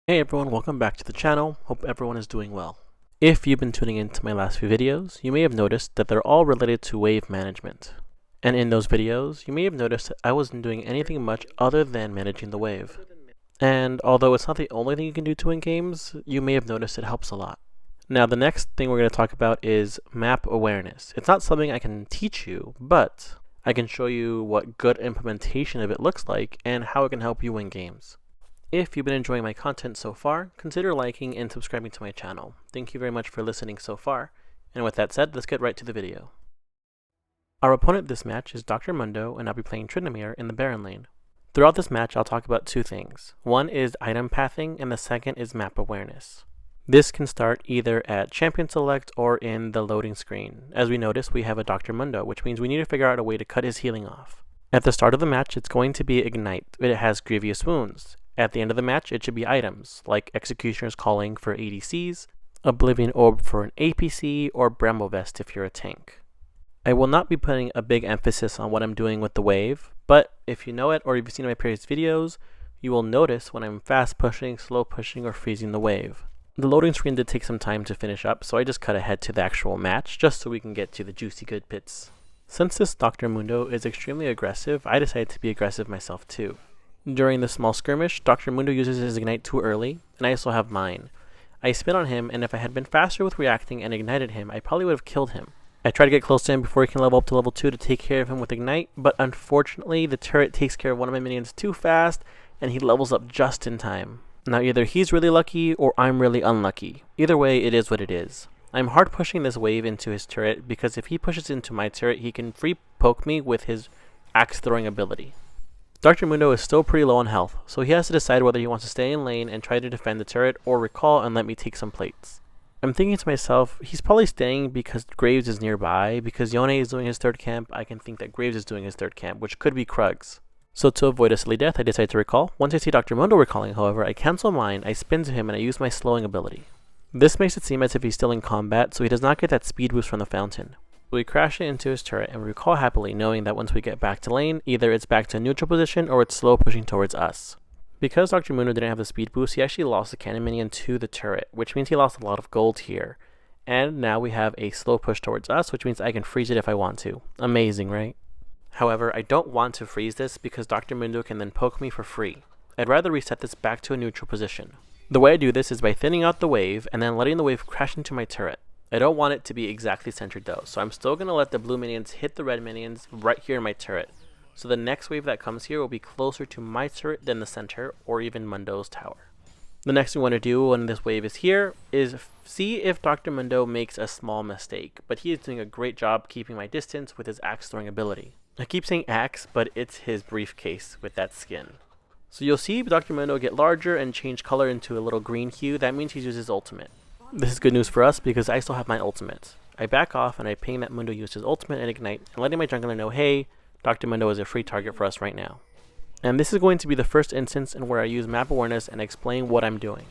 Hey everyone, welcome back to the channel. Hope everyone is doing well. If you've been tuning into my last few videos, you may have noticed that they're all related to wave management. And in those videos, you may have noticed that I wasn't doing anything much other than managing the wave. And although it's not the only thing you can do to win games, you may have noticed it helps a lot. Now the next thing we're going to talk about is map awareness. It's not something I can teach you, but I can show you what good implementation of it looks like and how it can help you win games. If you've been enjoying my content so far, consider liking and subscribing to my channel. Thank you very much for listening so far. And with that said, let's get right to the video. Our opponent this match is Dr. Mundo, and I'll be playing Tryndamere in the Baron lane. Throughout this match, I'll talk about two things. One is item pathing, and the second is map awareness. This can start either at champion select or in the loading screen. As we notice, we have a Dr. Mundo, which means we need to figure out a way to cut his healing off. At the start of the match, it's going to be Ignite, but it has Grievous Wounds. At the end of the match, it should be items, like Executioner's Calling for ADCs, Oblivion Orb for an APC, or Bramble Vest if you're a tank. I will not be putting a big emphasis on what I'm doing with the wave, but if you know it or you've seen my previous videos, you will notice when I'm fast pushing, slow pushing, or freezing the wave. The loading screen did take some time to finish up, so I just cut ahead to the actual match, just so we can get to the juicy good bits. Since this Dr. Mundo is extremely aggressive, I decided to be aggressive myself too. During the small skirmish, Dr. Mundo uses his Ignite too early, and I also have mine. I spin on him, and if I had been faster with reacting and ignited him, I probably would have killed him. I try to get close to him before he can level up to level 2 to take care of him with Ignite, but unfortunately the turret takes care of one of my minions too fast, and he levels up just in time. Now either he's really lucky, or I'm really unlucky. Either way, it is what it is. I'm hard pushing this wave into his turret, because if he pushes into my turret, he can free poke me with his axe throwing ability. Dr. Mundo is still pretty low on health, so he has to decide whether he wants to stay in lane and try to defend the turret or recall and let me take some plates. I'm thinking to myself, he's probably staying because Graves is nearby. Because Yone is doing his third camp, I can think that Graves is doing his third camp, which could be Krugs. So to avoid a silly death, I decide to recall. Once I see Dr. Mundo recalling, however, I cancel mine, I spin to him, and I use my slowing ability. This makes it seem as if he's still in combat, so he does not get that speed boost from the fountain. We crash it into his turret and we recall happily, knowing that once we get back to lane, either it's back to a neutral position or it's slow pushing towards us. Because Dr. Mundo didn't have the speed boost, he actually lost the cannon minion to the turret, which means he lost a lot of gold here. And now we have a slow push towards us, which means I can freeze it if I want to. Amazing, right? However, I don't want to freeze this because Dr. Mundo can then poke me for free. I'd rather reset this back to a neutral position. The way I do this is by thinning out the wave and then letting the wave crash into my turret. I don't want it to be exactly centered though, so I'm still going to let the blue minions hit the red minions right here in my turret. So the next wave that comes here will be closer to my turret than the center or even Mundo's tower. The next thing we want to do when this wave is here is see if Dr. Mundo makes a small mistake, but he is doing a great job keeping my distance with his axe throwing ability. I keep saying axe, but it's his briefcase with that skin. So you'll see Dr. Mundo get larger and change color into a little green hue. That means he uses his ultimate. This is good news for us because I still have my ultimate. I back off and I ping that Mundo used his ultimate and Ignite and letting my jungler know, hey, Dr. Mundo is a free target for us right now. And this is going to be the first instance in where I use map awareness and explain what I'm doing.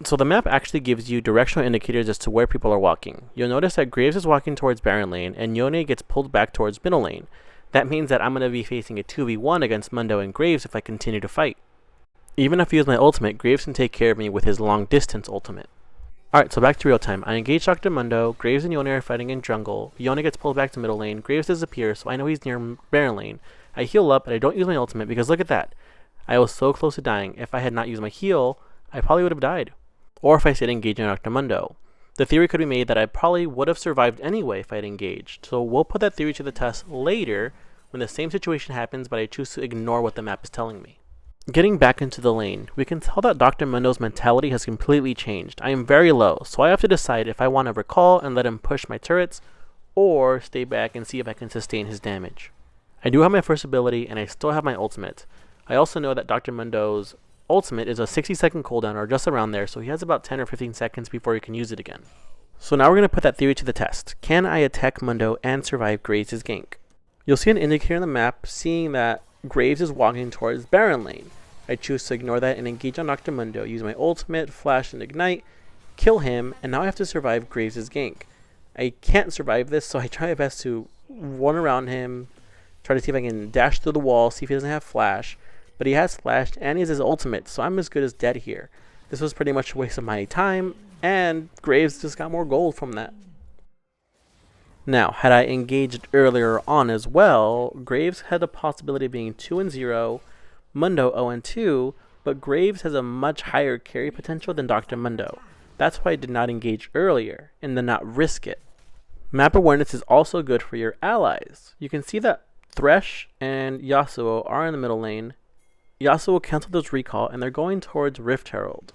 So the map actually gives you directional indicators as to where people are walking. You'll notice that Graves is walking towards Baron lane and Yone gets pulled back towards middle lane. That means that I'm going to be facing a 2v1 against Mundo and Graves if I continue to fight. Even if I use my ultimate, Graves can take care of me with his long distance ultimate. Alright, so back to real time. I engage Dr. Mundo, Graves and Yone are fighting in jungle, Yone gets pulled back to middle lane, Graves disappears, so I know he's near Baron lane. I heal up, but I don't use my ultimate because look at that. I was so close to dying. If I had not used my heal, I probably would have died. Or if I stayed engaged on Dr. Mundo. The theory could be made that I probably would have survived anyway if I had engaged, so we'll put that theory to the test later when the same situation happens, but I choose to ignore what the map is telling me. Getting back into the lane, we can tell that Dr. Mundo's mentality has completely changed. I am very low, so I have to decide if I want to recall and let him push my turrets, or stay back and see if I can sustain his damage. I do have my first ability, and I still have my ultimate. I also know that Dr. Mundo's ultimate is a 60-second cooldown, or just around there, so he has about 10 or 15 seconds before he can use it again. So now we're going to put that theory to the test. Can I attack Mundo and survive Graves' gank? You'll see an indicator on the map seeing that Graves is walking towards Baron lane. I choose to ignore that and engage on Dr. Mundo, use my ultimate, flash, and ignite, kill him, and now I have to survive Graves' gank. I can't survive this, so I try my best to run around him, try to see if I can dash through the wall, see if he doesn't have flash, but he has flashed and he has his ultimate, so I'm as good as dead here. This was pretty much a waste of my time, and Graves just got more gold from that. Now, had I engaged earlier on as well, Graves had the possibility of being 2-0, Mundo 0-2, but Graves has a much higher carry potential than Dr. Mundo. That's why I did not engage earlier, and then not risk it. Map awareness is also good for your allies. You can see that Thresh and Yasuo are in the middle lane. Yasuo canceled his recall, and they're going towards Rift Herald.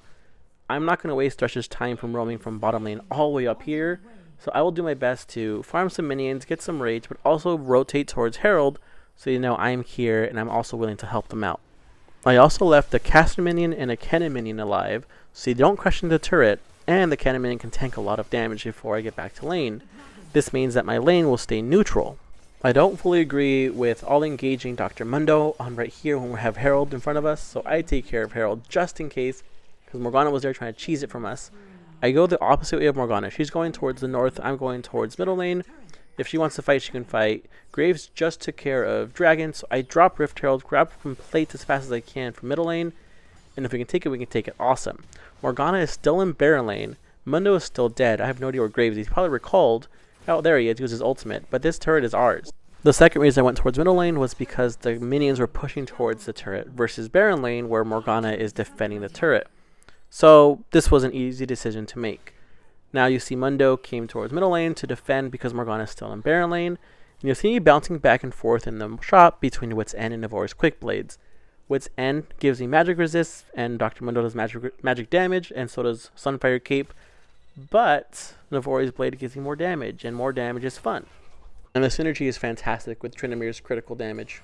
I'm not going to waste Thresh's time from roaming from bottom lane all the way up here, so I will do my best to farm some minions, get some rage, but also rotate towards Herald, so you know I'm here and I'm also willing to help them out. I also left a caster minion and a cannon minion alive, so you don't crush into the turret, and the cannon minion can tank a lot of damage before I get back to lane. This means that my lane will stay neutral. I don't fully agree with all engaging Dr. Mundo on right here when we have Herald in front of us, so I take care of Herald just in case, because Morgana was there trying to cheese it from us. I go the opposite way of Morgana. She's going towards the north, I'm going towards middle lane. If she wants to fight, she can fight. Graves just took care of Dragon, so I drop Rift Herald, grab from plate as fast as I can from middle lane, and if we can take it, we can take it. Awesome. Morgana is still in Baron lane. Mundo is still dead. I have no idea where Graves is. He's probably recalled. Oh, there he is. He used his ultimate, but this turret is ours. The second reason I went towards middle lane was because the minions were pushing towards the turret versus Baron lane where Morgana is defending the turret. So this was an easy decision to make. Now you see Mundo came towards middle lane to defend because Morgana is still in Baron lane. And you'll see me bouncing back and forth in the shop between Wit's End and Navori's Quick Blades. Wit's End gives me magic resist, and Dr. Mundo does magic damage, and so does Sunfire Cape. But Navori's Blade gives me more damage, and more damage is fun. And the synergy is fantastic with Tryndamere's critical damage.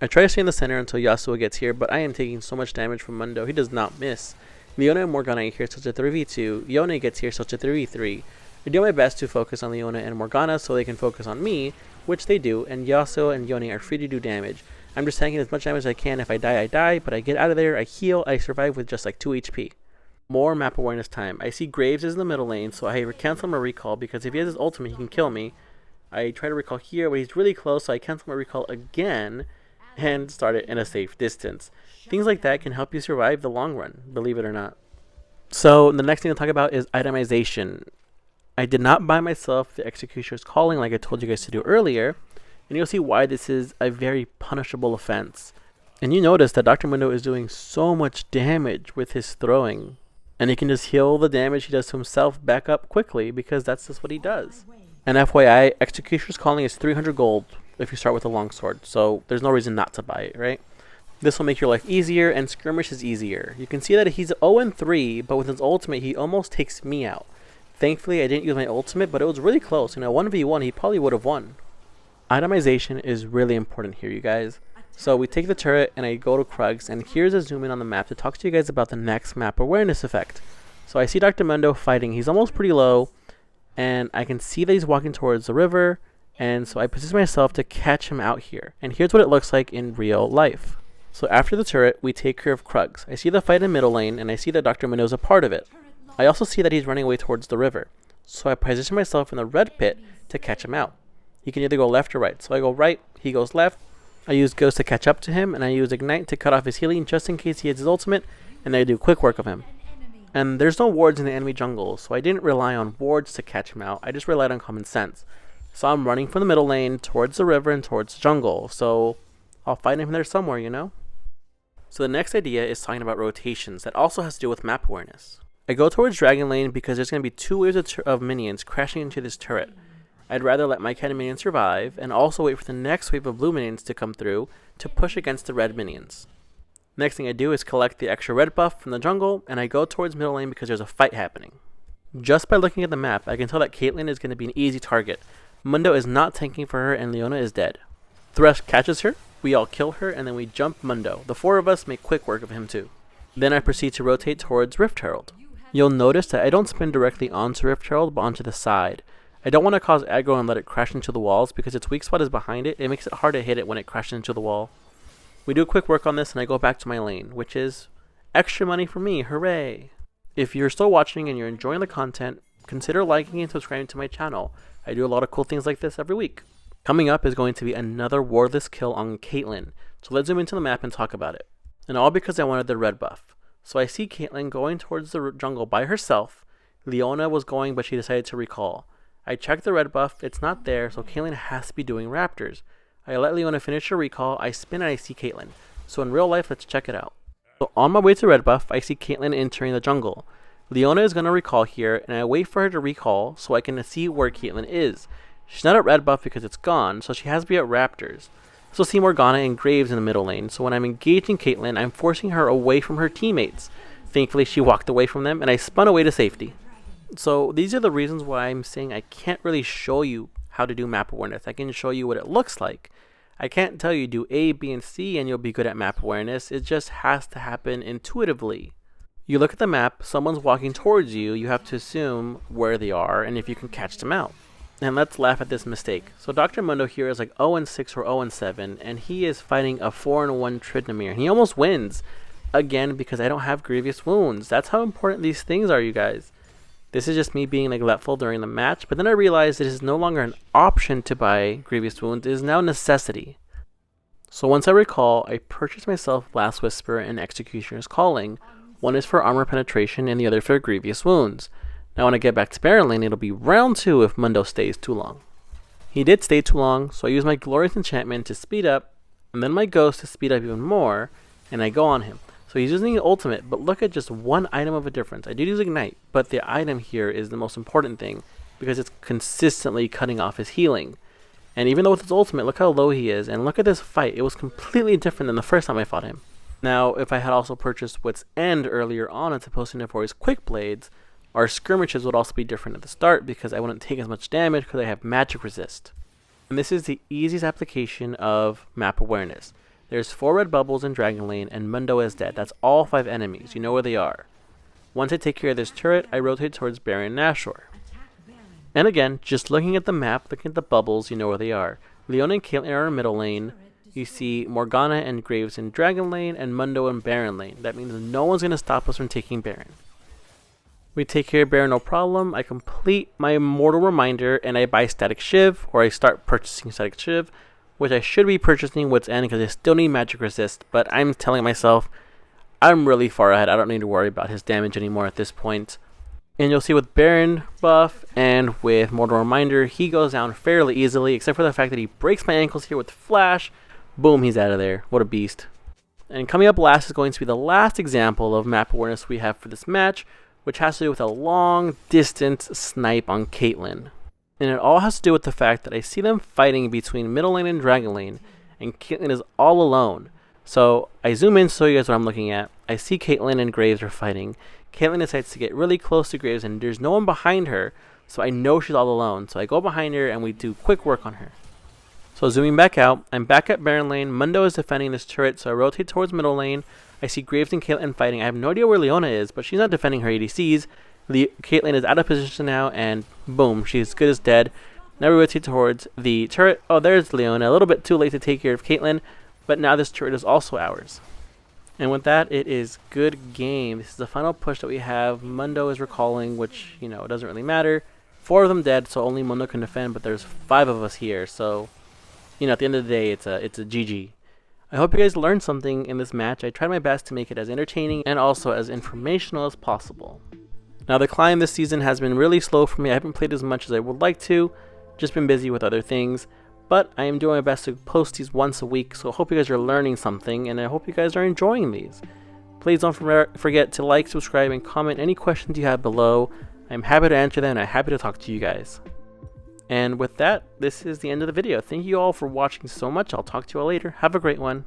I try to stay in the center until Yasuo gets here, but I am taking so much damage from Mundo. He does not miss. Leona and Morgana are here, so it's a 3v2. Yone gets here, so it's a 3v3. I do my best to focus on Leona and Morgana so they can focus on me, which they do, and Yasuo and Yone are free to do damage. I'm just tanking as much damage as I can. If I die, I die, but I get out of there, I heal, I survive with just like 2 HP. More map awareness time. I see Graves is in the middle lane, so I cancel my recall because if he has his ultimate, he can kill me. I try to recall here, but he's really close, so I cancel my recall again and start it in a safe distance. Things like that can help you survive the long run, believe it or not. So the next thing to talk about is itemization. I did not buy myself the Executioner's Calling like I told you guys to do earlier, and you'll see why this is a very punishable offense. And you notice that Dr. Mundo is doing so much damage with his throwing, and he can just heal the damage he does to himself back up quickly because that's just what he does. And FYI, Executioner's Calling is 300 gold if you start with a longsword, so there's no reason not to buy it, right? This will make your life easier, and skirmish is easier. You can see that he's 0-3, but with his ultimate, he almost takes me out. Thankfully, I didn't use my ultimate, but it was really close. 1v1, he probably would have won. Itemization is really important here, you guys. So we take the turret, and I go to Krugs, and here's a zoom in on the map to talk to you guys about the next map awareness effect. So I see Dr. Mundo fighting. He's almost pretty low, and I can see that he's walking towards the river, and so I position myself to catch him out here. And here's what it looks like in real life. So after the turret, we take care of Krugs. I see the fight in middle lane, and I see that Dr. Mundo is a part of it. I also see that he's running away towards the river. So I position myself in the red pit to catch him out. He can either go left or right. So I go right, he goes left. I use Ghost to catch up to him, and I use Ignite to cut off his healing just in case he has his ultimate, and then I do quick work of him. And there's no wards in the enemy jungle, so I didn't rely on wards to catch him out. I just relied on common sense. So I'm running from the middle lane towards the river and towards the jungle. So I'll find him there somewhere, you know? So the next idea is talking about rotations that also has to do with map awareness. I go towards Dragon Lane because there's going to be 2 waves of minions crashing into this turret. I'd rather let my cannon minions survive and also wait for the next wave of blue minions to come through to push against the red minions. Next thing I do is collect the extra red buff from the jungle, and I go towards middle lane because there's a fight happening. Just by looking at the map, I can tell that Caitlyn is going to be an easy target. Mundo is not tanking for her, and Leona is dead. Thresh catches her, we all kill her, and then we jump Mundo. The 4 of us make quick work of him too. Then I proceed to rotate towards Rift Herald. You'll notice that I don't spin directly onto Rift Herald, but onto the side. I don't want to cause aggro and let it crash into the walls because its weak spot is behind it. It makes it hard to hit it when it crashes into the wall. We do quick work on this, and I go back to my lane, which is extra money for me. Hooray! If you're still watching and you're enjoying the content, consider liking and subscribing to my channel. I do a lot of cool things like this every week. Coming up is going to be another wardless kill on Caitlyn. So let's zoom into the map and talk about it. And all because I wanted the red buff. So I see Caitlyn going towards the jungle by herself. Leona was going, but she decided to recall. I checked the red buff, it's not there, so Caitlyn has to be doing raptors. I let Leona finish her recall, I spin and I see Caitlyn. So in real life, let's check it out. So on my way to red buff, I see Caitlyn entering the jungle. Leona is going to recall here, and I wait for her to recall so I can see where Caitlyn is. She's not at red buff because it's gone, so she has to be at raptors. So see Morgana and Graves in the middle lane, so when I'm engaging Caitlyn, I'm forcing her away from her teammates. Thankfully, she walked away from them, and I spun away to safety. So these are the reasons why I'm saying I can't really show you how to do map awareness. I can show you what it looks like. I can't tell you do A, B, and C and you'll be good at map awareness. It just has to happen intuitively. You look at the map, someone's walking towards you, you have to assume where they are and if you can catch them out. And let's laugh at this mistake. So Dr. Mundo here is like 0-6 or 0-7, and he is fighting a 4-1 Tryndamere. And he almost wins, again, because I don't have grievous wounds. That's how important these things are, you guys. This is just me being neglectful during the match, but then I realized it is no longer an option to buy grievous wounds, it is now a necessity. So once I recall, I purchased myself Last Whisper and Executioner's Calling. One is for armor penetration and the other for grievous wounds. Now when I get back to Baron Lane, it'll be round 2 if Mundo stays too long. He did stay too long, so I use my Glorious Enchantment to speed up, and then my Ghost to speed up even more, and I go on him. So he's using the ultimate, but look at just one item of a difference. I did use Ignite, but the item here is the most important thing, because it's consistently cutting off his healing. And even though with his ultimate, look how low he is, and look at this fight, it was completely different than the first time I fought him. Now, if I had also purchased Wit's End earlier on as opposed to for his Quick Blades, our skirmishes would also be different at the start because I wouldn't take as much damage because I have magic resist. And this is the easiest application of map awareness. There's 4 red bubbles in Dragon Lane and Mundo is dead. That's all 5 enemies. You know where they are. Once I take care of this turret, I rotate towards Baron Nashor. And again, just looking at the map, looking at the bubbles, you know where they are. Leona and Caitlyn are in middle lane. You see Morgana and Graves in Dragon Lane and Mundo in Baron Lane. That means no one's going to stop us from taking Baron. We take care of Baron, no problem. I complete my Immortal Reminder and I buy Static Shiv, or I start purchasing Static Shiv, which I should be purchasing Wit's End because I still need magic resist, but I'm telling myself I'm really far ahead. I don't need to worry about his damage anymore at this point. And you'll see with Baron buff and with Mortal Reminder, he goes down fairly easily, except for the fact that he breaks my ankles here with Flash. Boom, he's out of there. What a beast. And coming up last is going to be the last example of map awareness we have for this match, which has to do with a long distance snipe on Caitlyn. And it all has to do with the fact that I see them fighting between middle lane and Dragon Lane, and Caitlyn is all alone. So I zoom in so you guys what I'm looking at. I see Caitlyn and Graves are fighting. Caitlyn decides to get really close to Graves and there's no one behind her, so I know she's all alone. So I go behind her and we do quick work on her. So zooming back out, I'm back at Baron Lane. Mundo is defending this turret, so I rotate towards middle lane. I see Graves and Caitlyn fighting. I have no idea where Leona is, but she's not defending her ADCs. Caitlyn is out of position now, and boom, she's good as dead. Now we rotate towards the turret. Oh, there's Leona. A little bit too late to take care of Caitlyn, but now this turret is also ours. And with that, it is good game. This is the final push that we have. Mundo is recalling, which, you know, it doesn't really matter. 4 of them dead, so only Mundo can defend, but there's 5 of us here, so, you know, at the end of the day, it's a GG. I hope you guys learned something in this match. I tried my best to make it as entertaining and also as informational as possible. Now, the climb this season has been really slow for me. I haven't played as much as I would like to. Just been busy with other things. But I am doing my best to post these once a week, so I hope you guys are learning something, and I hope you guys are enjoying these. Please don't forget to like, subscribe, and comment any questions you have below. I'm happy to answer them, and I'm happy to talk to you guys. And with that, this is the end of the video. Thank you all for watching so much. I'll talk to you all later. Have a great one.